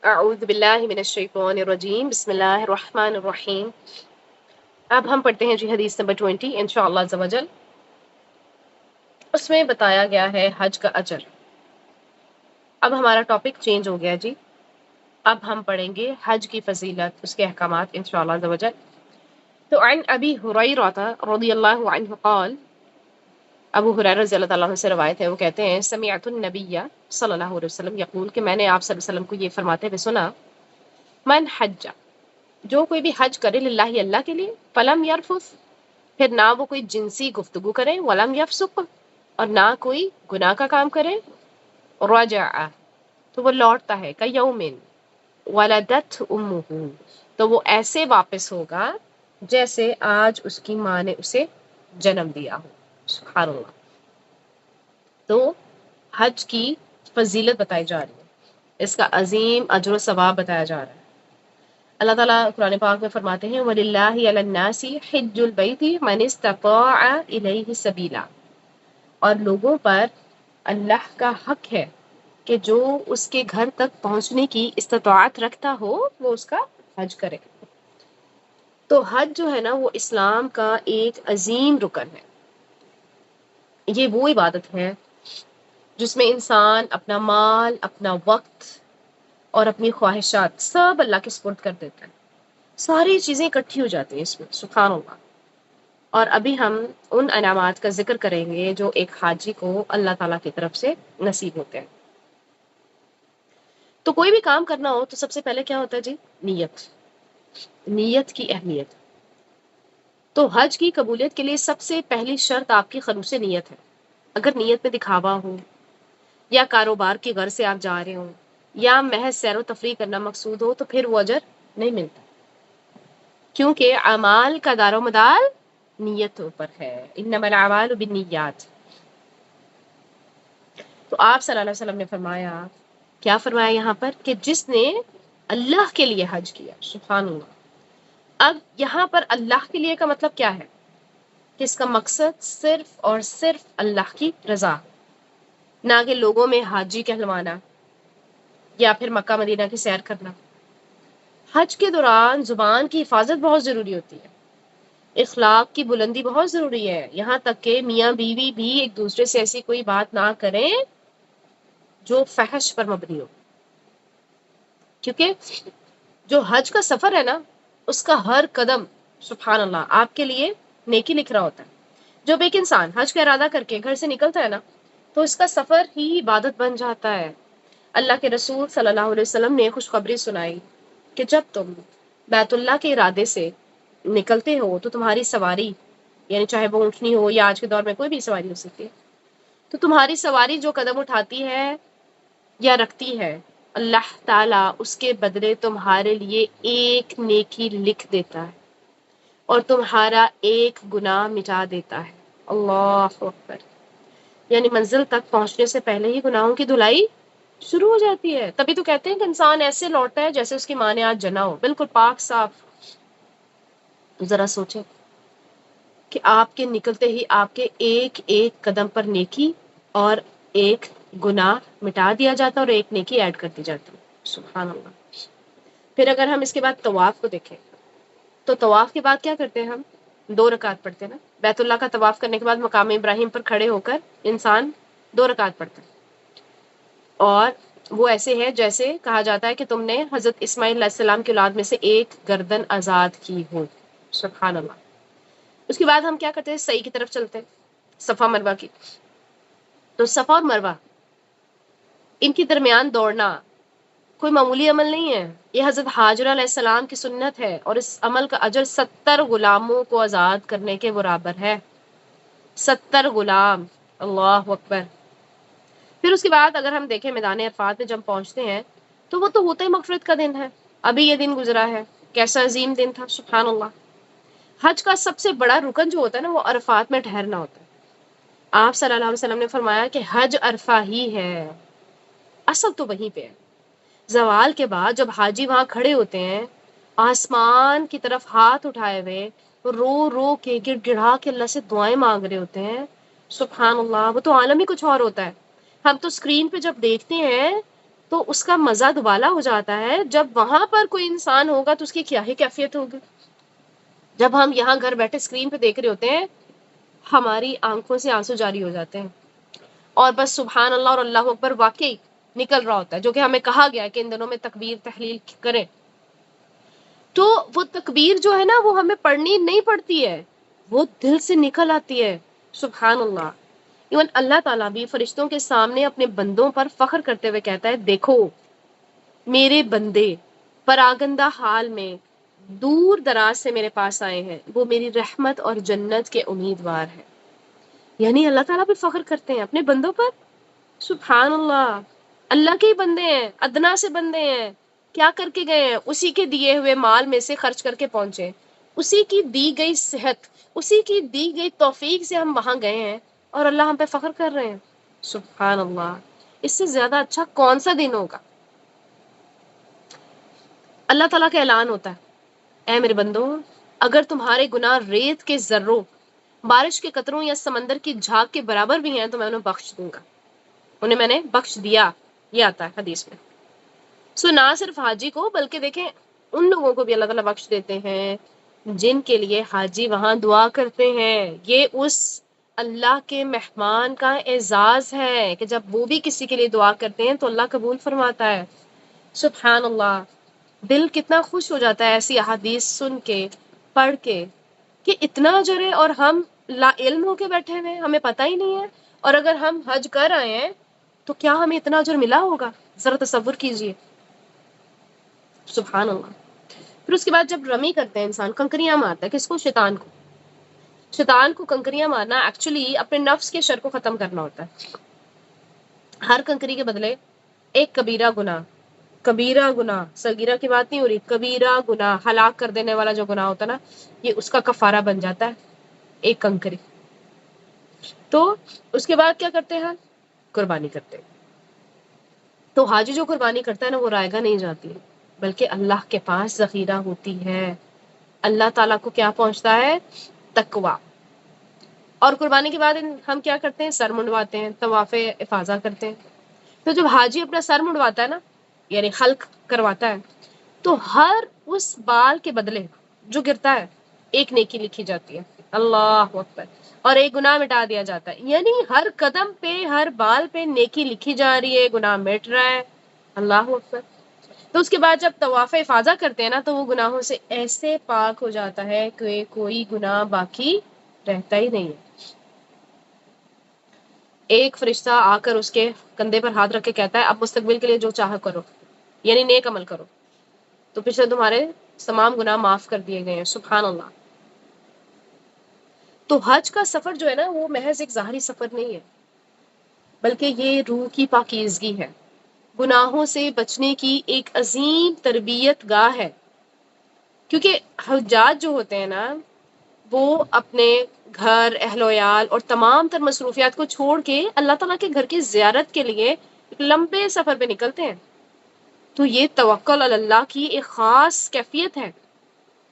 اعوذ باللہ من الشیطان الرجیم بسم اللہ الرحمن الرحیم۔ اب ہم پڑھتے ہیں جی حدیث نمبر 20 انشاءاللہ عز و جل۔ اس میں بتایا گیا ہے حج کا اجر۔ اب ہمارا ٹاپک چینج ہو گیا جی، اب ہم پڑھیں گے حج کی فضیلت، اس کے احکامات انشاءاللہ عز و جل۔ تو عن ابی ہریرہ رضی اللہ عنہ قال، ابو ہریرہ رضی اللہ تعالیٰ عنہ سے روایت ہے، وہ کہتے ہیں سمعت النبی صلی اللہ علیہ وسلم یقول، کہ میں نے آپ صلی اللہ علیہ وسلم کو یہ فرماتے ہوئے سنا، من حج، جو کوئی بھی حج کرے للہ اللہ کے لیے، فلم یرفث، پھر نہ وہ کوئی جنسی گفتگو کرے، ولم یفسق، اور نہ کوئی گناہ کا کام کرے، رجع، تو وہ لوٹتا ہے، کیومن ولدت امہ، تو وہ ایسے واپس ہوگا جیسے آج اس کی ماں نے اسے جنم دیا ہو۔ سبحان اللہ۔ تو حج کی فضیلت بتائی جا رہی ہے، اس کا عظیم اجر و ثواب بتایا جا رہا ہے۔ اللہ تعالیٰ قرآن پاک میں فرماتے ہیں وَلِلَّهِ عَلَى النَّاسِ حِجُّ الْبَيْتِ مَنِ اسْتَطَاعَ إِلَيْهِ سَبِيلًا، اور لوگوں پر اللہ کا حق ہے کہ جو اس کے گھر تک پہنچنے کی استطاعت رکھتا ہو وہ اس کا حج کرے۔ تو حج جو ہے نا وہ اسلام کا ایک عظیم رکن ہے۔ یہ وہ عبادت ہے جس میں انسان اپنا مال، اپنا وقت اور اپنی خواہشات سب اللہ کے سپرد کر دیتا ہے، ساری چیزیں اکٹھی ہو جاتی ہیں اس میں، سبحان اللہ۔ اور ابھی ہم ان انعامات کا ذکر کریں گے جو ایک حاجی کو اللہ تعالیٰ کی طرف سے نصیب ہوتے ہیں۔ تو کوئی بھی کام کرنا ہو تو سب سے پہلے کیا ہوتا ہے جی؟ نیت، نیت کی اہمیت۔ تو حج کی قبولیت کے لیے سب سے پہلی شرط آپ کی خلوص نیت ہے۔ اگر نیت میں دکھاوا ہو، یا کاروبار کی غرض سے آپ جا رہے ہوں، یا محض سیر و تفریح کرنا مقصود ہو، تو پھر وہ اجر نہیں ملتا، کیونکہ اعمال کا دار و مدار نیتوں پر ہے، انما الاعمال بالنیات۔ تو آپ صلی اللہ علیہ وسلم نے فرمایا، کیا فرمایا یہاں پر، کہ جس نے اللہ کے لیے حج کیا، سبحان اللہ۔ اب یہاں پر اللہ کے لیے کا مطلب کیا ہے، کہ اس کا مقصد صرف اور صرف اللہ کی رضا، نہ کہ لوگوں میں حاجی کہلوانا یا پھر مکہ مدینہ کی سیر کرنا۔ حج کے دوران زبان کی حفاظت بہت ضروری ہوتی ہے، اخلاق کی بلندی بہت ضروری ہے، یہاں تک کہ میاں بیوی بھی ایک دوسرے سے ایسی کوئی بات نہ کریں جو فحش پر مبنی ہو، کیونکہ جو حج کا سفر ہے نا اس کا ہر قدم سبحان اللہ آپ کے لیے نیکی لکھ رہا ہوتا ہے۔ جب ایک انسان حج کا ارادہ کر کے گھر سے نکلتا ہے نا تو اس کا سفر ہی عبادت بن جاتا ہے۔ اللہ کے رسول صلی اللہ علیہ وسلم نے خوشخبری سنائی کہ جب تم بیت اللہ کے ارادے سے نکلتے ہو تو تمہاری سواری، یعنی چاہے وہ اونٹنی ہو یا آج کے دور میں کوئی بھی سواری ہو سکتی ہے، تو تمہاری سواری جو قدم اٹھاتی ہے یا رکھتی ہے، اللہ تعالیٰ اس کے بدلے تمہارے لیے ایک نیکی لکھ دیتا ہے اور تمہارا ایک گناہ مٹا دیتا ہے۔ اللہ اکبر۔ یعنی منزل تک پہنچنے سے پہلے ہی گناہوں کی دھلائی شروع ہو جاتی ہے۔ تبھی تو کہتے ہیں کہ انسان ایسے لوٹتا ہے جیسے اس کی ماں نے آج جنا ہو، بالکل پاک صاف۔ ذرا سوچیں کہ آپ کے نکلتے ہی آپ کے ایک ایک قدم پر نیکی اور ایک گناہ مٹا دیا جاتا اور ایک نیکی ایڈ کر دی جاتی، سبحان اللہ۔ پھر اگر ہم اس کے بعد طواف کو دیکھیں تو طواف کے بعد کیا کرتے ہیں، ہم 2 رکعت پڑھتے ہیں نا۔ بیت اللہ کا طواف کرنے کے بعد مقام ابراہیم پر کھڑے ہو کر انسان 2 رکعت پڑھتا ہے، اور وہ ایسے ہے جیسے کہا جاتا ہے کہ تم نے حضرت اسماعیل علیہ السلام کی اولاد میں سے ایک گردن آزاد کی ہو، سبحان اللہ۔ اس کے بعد ہم کیا کرتے ہیں، سعی کی طرف چلتے ہیں، صفا مروہ کی۔ تو صفا اور مروہ ان کے درمیان دوڑنا کوئی معمولی عمل نہیں ہے، یہ حضرت حاجرہ علیہ السلام کی سنت ہے، اور اس عمل کا اجر 70 غلاموں کو آزاد کرنے کے برابر ہے، 70 غلام، اللہ اکبر۔ پھر اس کے بعد اگر ہم دیکھیں میدان عرفات میں جب پہنچتے ہیں تو وہ تو ہوتا ہی مغفرت کا دن ہے، ابھی یہ دن گزرا ہے، کیسا عظیم دن تھا، سبحان اللہ۔ حج کا سب سے بڑا رکن جو ہوتا ہے نا وہ عرفات میں ٹھہرنا ہوتا ہے۔ آپ صلی اللہ علیہ وسلم نے فرمایا کہ حج عرفہ ہی ہے، اصل تو وہیں پہ ہے۔ زوال کے بعد جب حاجی وہاں کھڑے ہوتے ہیں، آسمان کی طرف ہاتھ اٹھائے ہوئے، رو رو کے گڑ گڑا کے اللہ سے دعائیں مانگ رہے ہوتے ہیں، سبحان اللہ، وہ تو عالم ہی کچھ اور ہوتا ہے۔ ہم تو اسکرین پہ جب دیکھتے ہیں تو اس کا مزہ دوبالا ہو جاتا ہے جب وہاں پر کوئی انسان ہوگا تو اس کی کیا ہی کیفیت ہوگی. جب ہم یہاں گھر بیٹھے اسکرین پہ دیکھ رہے ہوتے ہیں ہماری آنکھوں سے آنسو جاری ہو جاتے ہیں اور بس سبحان اللہ اور اللہ اکبر واقعی نکل رہا ہوتا ہے، جو کہ ہمیں کہا گیا ہے کہ ان دنوں میں تکبیر تحلیل کریں. تو وہ تکبیر جو ہے نا وہ ہمیں پڑھنی نہیں پڑتی ہے، وہ دل سے نکل آتی ہے. سبحان اللہ. ایون اللہ تعالیٰ بھی فرشتوں کے سامنے اپنے بندوں پر فخر کرتے ہوئے کہتا ہے دیکھو میرے بندے پراگندہ حال میں دور دراز سے میرے پاس آئے ہیں، وہ میری رحمت اور جنت کے امیدوار ہیں. یعنی اللہ تعالیٰ بھی فخر کرتے ہیں اپنے بندوں پر. سبحان اللہ. اللہ کے ہی بندے ہیں، ادنا سے بندے ہیں، کیا کر کے گئے ہیں؟ اسی کے دیے ہوئے مال میں سے خرچ کر کے پہنچے، اسی کی دی گئی صحت، اسی کی دی گئی توفیق سے ہم وہاں گئے ہیں اور اللہ ہم پہ فخر کر رہے ہیں. سبحان اللہ. اس سے زیادہ اچھا کون سا دن ہوگا؟ اللہ تعالیٰ کا اعلان ہوتا ہے اے میرے بندو اگر تمہارے گناہ ریت کے ذروں، بارش کے قطروں یا سمندر کی جھاگ کے برابر بھی ہیں تو میں انہیں بخش دوں گا. انہیں میں نے بخش دیا، یہ آتا ہے حدیث میں. نہ صرف حاجی کو بلکہ دیکھیں ان لوگوں کو بھی اللہ تعالیٰ بخش دیتے ہیں جن کے لیے حاجی وہاں دعا کرتے ہیں. یہ اس اللہ کے مہمان کا اعزاز ہے کہ جب وہ بھی کسی کے لیے دعا کرتے ہیں تو اللہ قبول فرماتا ہے. سبحان اللہ. دل کتنا خوش ہو جاتا ہے ایسی احادیث سن کے، پڑھ کے، کہ اتنا اجر ہے اور ہم لا علم ہو کے بیٹھے ہوئے ہمیں پتہ ہی نہیں ہے. اور اگر ہم حج کر آئے ہیں تو کیا ہمیں اتنا اجر ملا ہوگا؟ ذرا تصور کیجئے. سبحان اللہ. پھر اس کے بعد جب رمی کرتے ہیں انسان، کنکریاں مارتا ہے، کس کو؟ شیطان کو. شیطان کو کنکریاں مارنا ایکچولی اپنے نفس کے شر کو ختم کرنا ہوتا ہے. ہر کنکری کے بدلے ایک کبیرہ گناہ، کبیرہ گناہ، صغیرہ کی بات نہیں ہو رہی، کبیرہ گناہ، ہلاک کر دینے والا جو گناہ ہوتا ہے نا، یہ اس کا کفارہ بن جاتا ہے ایک کنکری. تو اس کے بعد کیا کرتے ہیں؟ قربانی کرتے ہیں. تو حاجی جو قربانی کرتا ہے نا وہ رائے گاہ نہیں جاتی ہے بلکہ اللہ کے پاس ذخیرہ ہوتی ہے. اللہ تعالیٰ کو کیا پہنچتا ہے؟ تقویٰ. اور قربانی کے بعد ہم کیا کرتے ہیں؟ سر منڈواتے ہیں، طواف افاضہ کرتے ہیں. تو جب حاجی اپنا سر منڈواتا ہے نا، یعنی خلق کرواتا ہے، تو ہر اس بال کے بدلے جو گرتا ہے ایک نیکی لکھی جاتی ہے. اللہ اکبر. اور ایک گناہ مٹا دیا جاتا ہے. یعنی ہر قدم پہ، ہر بال پہ نیکی لکھی جا رہی ہے، گناہ مٹ رہا ہے. اللہ اکبر. تو اس کے بعد جب طواف افاضہ کرتے ہیں نا تو وہ گناہوں سے ایسے پاک ہو جاتا ہے کہ کوئی گناہ باقی رہتا ہی نہیں ہے. ایک فرشتہ آ کر اس کے کندھے پر ہاتھ رکھ کے کہتا ہے اب مستقبل کے لیے جو چاہ کرو، یعنی نیک عمل کرو تو پچھلے تمہارے تمام گناہ معاف کر دیے گئے ہیں. سبحان اللہ. تو حج کا سفر جو ہے نا وہ محض ایک ظاہری سفر نہیں ہے بلکہ یہ روح کی پاکیزگی ہے، گناہوں سے بچنے کی ایک عظیم تربیت گاہ ہے. کیونکہ حجاج جو ہوتے ہیں نا وہ اپنے گھر، اہل و عیال اور تمام تر مصروفیات کو چھوڑ کے اللہ تعالیٰ کے گھر کی زیارت کے لیے ایک لمبے سفر پہ نکلتے ہیں. تو یہ توکل علی اللہ کی ایک خاص کیفیت ہے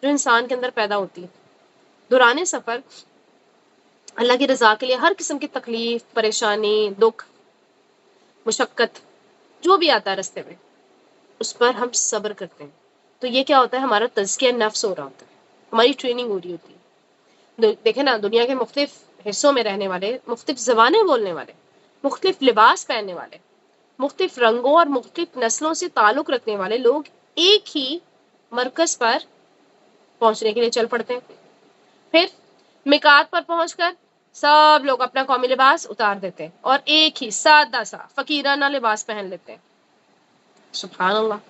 جو انسان کے اندر پیدا ہوتی ہے. دوران سفر اللہ کی رضا کے لیے ہر قسم کی تکلیف، پریشانی، دکھ، مشقت جو بھی آتا ہے رستے میں اس پر ہم صبر کرتے ہیں. تو یہ کیا ہوتا ہے؟ ہمارا تزکیہ نفس ہو رہا ہوتا ہے، ہماری ٹریننگ ہو رہی ہوتی ہے. دیکھیں نا دنیا کے مختلف حصوں میں رہنے والے، مختلف زبانیں بولنے والے، مختلف لباس پہننے والے، مختلف رنگوں اور مختلف نسلوں سے تعلق رکھنے والے لوگ ایک ہی مرکز پر پہنچنے کے لیے چل پڑتے ہیں. پھر میقات پر پہنچ کر سب لوگ اپنا قومی لباس اتار دیتے ہیں اور ایک ہی سادہ سا فقیرانہ لباس پہن لیتے ہیں. سبحان اللہ.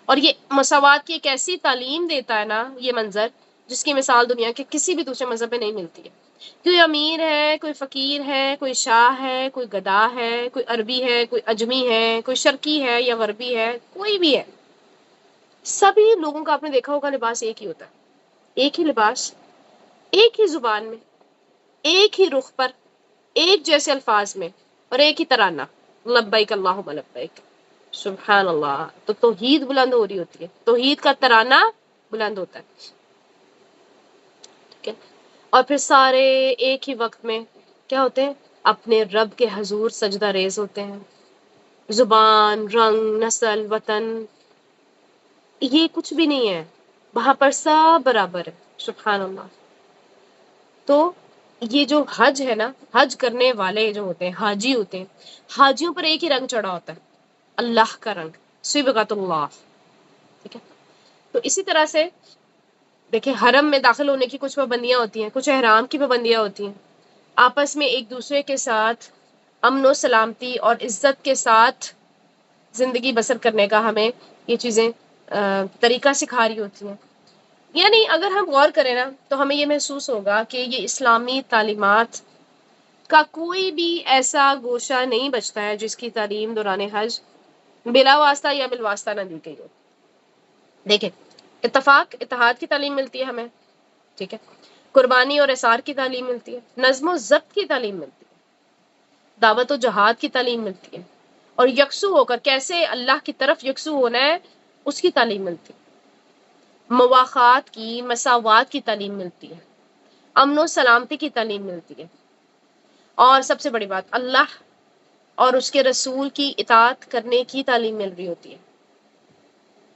اور یہ مساوات کی ایک ایسی تعلیم دیتا ہے نا یہ منظر جس کی مثال دنیا کے کسی بھی دوسرے مذہب میں نہیں ملتی ہے. کوئی امیر ہے، کوئی فقیر ہے، کوئی شاہ ہے، کوئی گدا ہے، کوئی عربی ہے، کوئی اجمی ہے، کوئی شرقی ہے یا غربی ہے، کوئی بھی ہے، سبھی لوگوں کا آپ نے دیکھا ہوگا لباس ایک ہی ہوتا ہے. ایک ہی لباس، ایک ہی زبان میں، ایک ہی رخ پر، ایک جیسے الفاظ میں اور ایک ہی ترانہ، لبیک اللہم لبیک. سبحان اللہ. تو توحید بلند ہو رہی ہوتی ہے، توحید کا ترانہ بلند ہوتا ہے. ٹھیک ہے. اور پھر سارے ایک ہی وقت میں کیا ہوتے ہیں؟ اپنے رب کے حضور سجدہ ریز ہوتے ہیں. زبان، رنگ، نسل، وطن، یہ کچھ بھی نہیں ہے، وہاں پر سب برابر ہے. سبحان اللہ. تو یہ جو حج ہے نا، حج کرنے والے جو ہوتے ہیں حاجی ہوتے ہیں، حاجیوں پر ایک ہی رنگ چڑھا ہوتا ہے، اللہ کا رنگ، صبغۃ اللہ. ٹھیک ہے. تو اسی طرح سے دیکھیں حرم میں داخل ہونے کی کچھ پابندیاں ہوتی ہیں، کچھ احرام کی پابندیاں ہوتی ہیں. آپس میں ایک دوسرے کے ساتھ امن و سلامتی اور عزت کے ساتھ زندگی بسر کرنے کا ہمیں یہ چیزیں طریقہ سکھا رہی ہوتی ہیں. یعنی اگر ہم غور کریں نا تو ہمیں یہ محسوس ہوگا کہ یہ اسلامی تعلیمات کا کوئی بھی ایسا گوشہ نہیں بچتا ہے جس کی تعلیم دوران حج بلا واسطہ یا بالواسطہ نہ دی گئی ہو. دیکھیں، اتفاق اتحاد کی تعلیم ملتی ہے ہمیں. ٹھیک ہے. قربانی اور اثار کی تعلیم ملتی ہے، نظم و ضبط کی تعلیم ملتی ہے، دعوت و جہاد کی تعلیم ملتی ہے، اور یکسو ہو کر کیسے اللہ کی طرف یکسو ہونا ہے اس کی تعلیم ملتی ہے. مواخات کی، مساوات کی تعلیم ملتی ہے، امن و سلامتی کی تعلیم ملتی ہے، اور سب سے بڑی بات اللہ اور اس کے رسول کی اطاعت کرنے کی تعلیم مل رہی ہوتی ہے،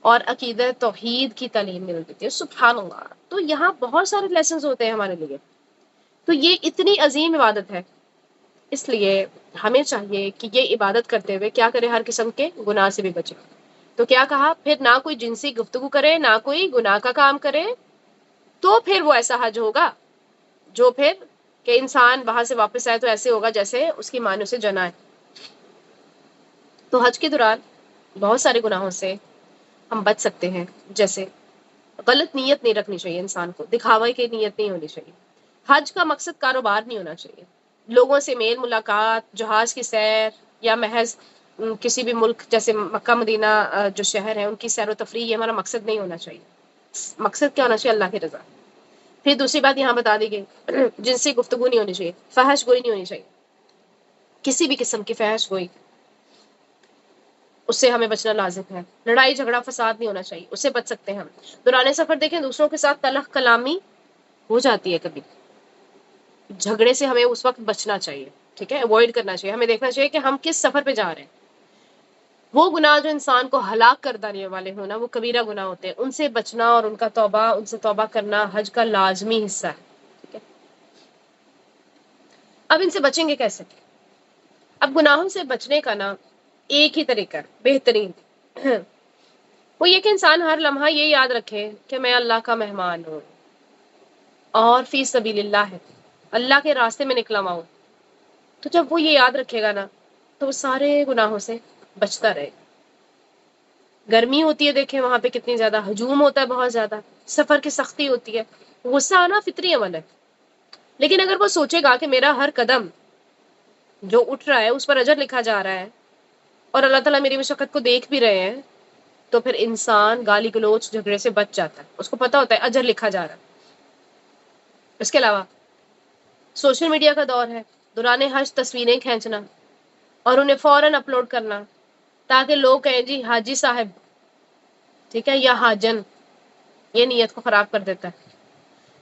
اور عقیدہ توحید کی تعلیم مل رہی ہے. سبحان اللہ. تو یہاں بہت سارے لیسنز ہوتے ہیں ہمارے لیے. تو یہ اتنی عظیم عبادت ہے، اس لیے ہمیں چاہیے کہ یہ عبادت کرتے ہوئے کیا کرے، ہر قسم کے گناہ سے بھی بچے. تو کیا کہا پھر، نہ کوئی جنسی گفتگو کرے، نہ کوئی گناہ کا کام کرے، تو پھر وہ ایسا حج ہوگا جو پھر کہ انسان وہاں سے واپس آئے تو ایسے ہوگا جیسے اس کی ماں نے اسے جنا ہے. تو حج کے دوران بہت سارے گناہوں سے ہم بچ سکتے ہیں. جیسے غلط نیت نہیں رکھنی چاہیے انسان کو، دکھاوے کی نیت نہیں ہونی چاہیے. حج کا مقصد کاروبار نہیں ہونا چاہیے. لوگوں سے میل ملاقات، جہاز کی سیر، یا محض کسی بھی ملک جیسے مکہ مدینہ جو شہر ہے ان کی سیر و تفریح، یہ ہمارا مقصد نہیں ہونا چاہیے. مقصد کیا ہونا چاہیے؟ اللہ کی رضا. پھر دوسری بات یہاں بتا دی گئی، جنسی گفتگو نہیں ہونی چاہیے، فحش گوئی نہیں ہونی چاہیے. کسی بھی قسم کی فحش گوئی، اس سے ہمیں بچنا لازم ہے. لڑائی جھگڑا فساد نہیں ہونا چاہیے، اس سے بچ سکتے ہیں ہم. دوران سفر دیکھیں دوسروں کے ساتھ تلخ کلامی ہو جاتی ہے کبھی، جھگڑے سے ہمیں اس وقت بچنا چاہیے. ٹھیک ہے، اوائڈ کرنا چاہیے. ہمیں دیکھنا چاہیے کہ ہم کس سفر پہ جا رہے ہیں. وہ گناہ جو انسان کو ہلاک کر دینے والے ہونا، وہ کبیرہ گناہ ہوتے ہیں، ان سے بچنا اور ان سے توبہ کرنا حج کا لازمی حصہ ہے. ٹھیک ہے. اب ان سے بچیں گے کیسے؟ اب گناہوں سے بچنے کا نا ایک ہی طریقہ بہترین، وہ یہ کہ انسان ہر لمحہ یہ یاد رکھے کہ میں اللہ کا مہمان ہوں اور فی سبیل اللہ ہے، اللہ کے راستے میں نکلا ہوا ہوں. تو جب وہ یہ یاد رکھے گا نا تو وہ سارے گناہوں سے بچتا رہے گا. گرمی ہوتی ہے دیکھیں وہاں پہ کتنی زیادہ، ہجوم ہوتا ہے بہت زیادہ، سفر کی سختی ہوتی ہے، غصہ آنا فطری عمل ہے. لیکن اگر وہ سوچے گا کہ میرا ہر قدم جو اٹھ رہا ہے اس پر اجر لکھا جا رہا ہے اور اللہ تعالیٰ میری مشقت کو دیکھ بھی رہے ہیں، تو پھر انسان گالی گلوچ جھگڑے سے بچ جاتا ہے. اس کو پتا ہوتا ہے اجر لکھا جا رہا ہے. اس کے علاوہ سوشل میڈیا کا دور ہے، دوران حج تصویریں کھینچنا اور انہیں فوراً اپلوڈ کرنا تاکہ لوگ کہیں جی حاجی صاحب، ٹھیک ہے، یا حاجن، یہ نیت کو خراب کر دیتا ہے.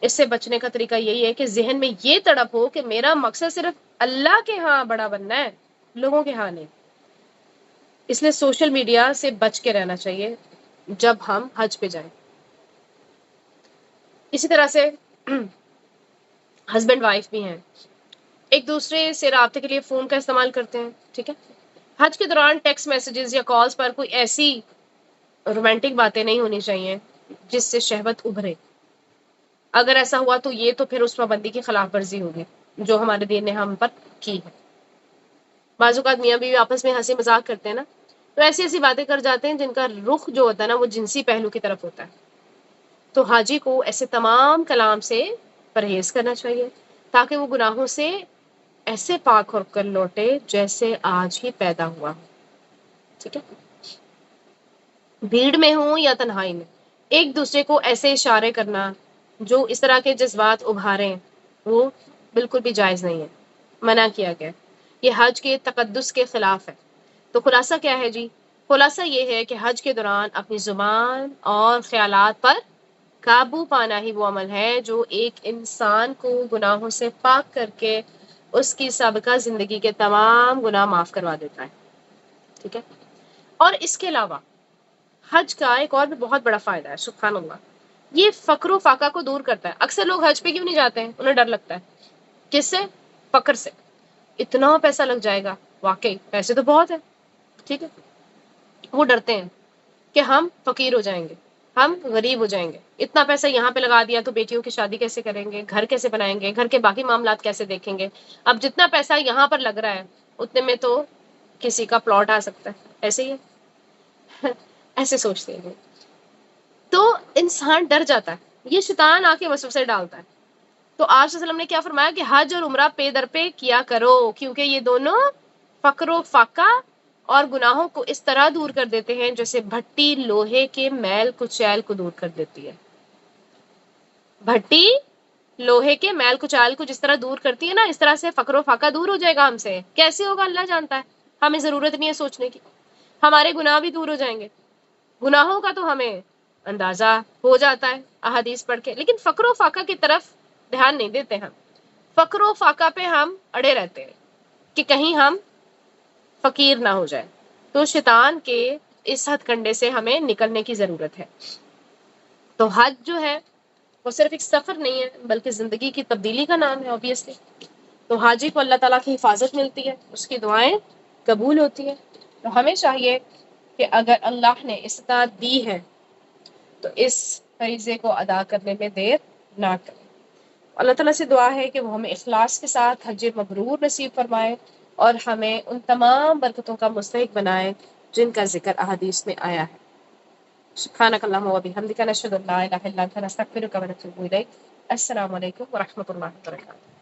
اس سے بچنے کا طریقہ یہی ہے کہ ذہن میں یہ تڑپ ہو کہ میرا مقصد صرف اللہ کے ہاں بڑا بننا ہے، لوگوں کے ہاں نہیں. اس لیے سوشل میڈیا سے بچ کے رہنا چاہیے جب ہم حج پہ جائیں. اسی طرح سے ہسبینڈ وائف بھی ہیں، ایک دوسرے سے رابطے کے لیے فون کا استعمال کرتے ہیں. ٹھیک ہے. حج کے دوران ٹیکسٹ میسیجز یا کالز پر کوئی ایسی رومانٹک باتیں نہیں ہونی چاہیے جس سے شہوت ابھرے. اگر ایسا ہوا تو یہ تو پھر اس پابندی کی خلاف ورزی ہوگی جو ہمارے دین نے ہم پر کی ہے. بعض اوقات میاں بیوی آپس میں ہنسی مذاق کرتے ہیں نا، تو ایسی ایسی باتیں کر جاتے ہیں جن کا رخ جو ہوتا ہے نا وہ جنسی پہلو کی طرف ہوتا ہے. تو حاجی کو ایسے تمام کلام سے پرہیز کرنا چاہیے تاکہ وہ گناہوں سے ایسے پاک ہو کر لوٹے جیسے آج ہی پیدا ہوا. ٹھیک ہے. بھیڑ میں ہوں یا تنہائی میں ایک دوسرے کو ایسے اشارے کرنا جو اس طرح کے جذبات ابھاریں وہ بالکل بھی جائز نہیں ہے، منع کیا گیا. یہ حج کے تقدس کے خلاف ہے. تو خلاصہ کیا ہے جی؟ خلاصہ یہ ہے کہ حج کے دوران اپنی زبان اور خیالات پر قابو پانا ہی وہ عمل ہے جو ایک انسان کو گناہوں سے پاک کر کے اس کی سابقہ زندگی کے تمام گناہ معاف کروا دیتا ہے. ٹھیک ہے. اور اس کے علاوہ حج کا ایک اور بھی بہت بڑا فائدہ ہے، سبحان اللہ، یہ فقر و فاقہ کو دور کرتا ہے. اکثر لوگ حج پہ کیوں نہیں جاتے ہیں؟ انہیں ڈر لگتا ہے. کس سے؟ فقر سے. اتنا پیسہ لگ جائے گا، واقعی پیسے تو بہت ہے، ٹھیک ہے، وہ ڈرتے ہیں کہ ہم فقیر ہو جائیں گے، ہم غریب ہو جائیں گے. اتنا پیسہ یہاں پہ لگا دیا تو بیٹیوں کی شادی کیسے کریں گے، گھر کیسے بنائیں گے، گھر کے باقی معاملات کیسے دیکھیں گے. اب جتنا پیسہ یہاں پر لگ رہا ہے اتنے میں تو کسی کا پلاٹ آ سکتا ہے. ایسے ہی ہے ایسے سوچتے ہیں تو انسان ڈر جاتا ہے، یہ شیطان آ کے وسوسے ڈالتا ہے. تو آپ صلی اللہ علیہ وسلم نے کیا فرمایا کہ حج اور عمرہ پے در پے کیا کرو، کیونکہ یہ دونوں فقر و فاقہ اور گناہوں کو اس طرح دور کر دیتے ہیں جیسے بھٹی لوہے کے میل کچیل کو دور کر دیتی ہے. بھٹی لوہے کے میل کچیل کو جس طرح دور کرتی ہے نا، اس طرح سے فقر و فاقہ دور ہو جائے گا ہم سے. کیسے ہوگا اللہ جانتا ہے، ہمیں ضرورت نہیں ہے سوچنے کی. ہمارے گناہ بھی دور ہو جائیں گے. گناہوں کا تو ہمیں اندازہ ہو جاتا ہے احادیث پڑھ کے، لیکن فقر و فاقہ کی طرف دھیان نہیں دیتے ہم. فقر و فاقہ پہ ہم اڑے رہتے ہیں کہ کہیں ہم فقیر نہ ہو جائے. تو شیطان کے اس ہتھ کنڈے سے ہمیں نکلنے کی ضرورت ہے. تو حج جو ہے وہ صرف ایک سفر نہیں ہے بلکہ زندگی کی تبدیلی کا نام ہے obviously. تو حاجی کو اللہ تعالیٰ کی حفاظت ملتی ہے، اس کی دعائیں قبول ہوتی ہیں. تو ہمیں چاہیے کہ اگر اللہ نے استطاعت دی ہے تو اس فریضے کو ادا کرنے میں دیر نہ کریں. اللہ تعالیٰ سے دعا ہے کہ وہ ہمیں اخلاص کے ساتھ حج مبرور نصیب فرمائے اور ہمیں ان تمام برکتوں کا مستحق بنائے جن کا ذکر احادیث میں آیا ہے. سبحانک اللہم و بحمدک نشہد ان لا الہ الا انت نستغفرک و نتوب الیک. السلام علیکم ورحمۃ اللہ وبرکاتہ.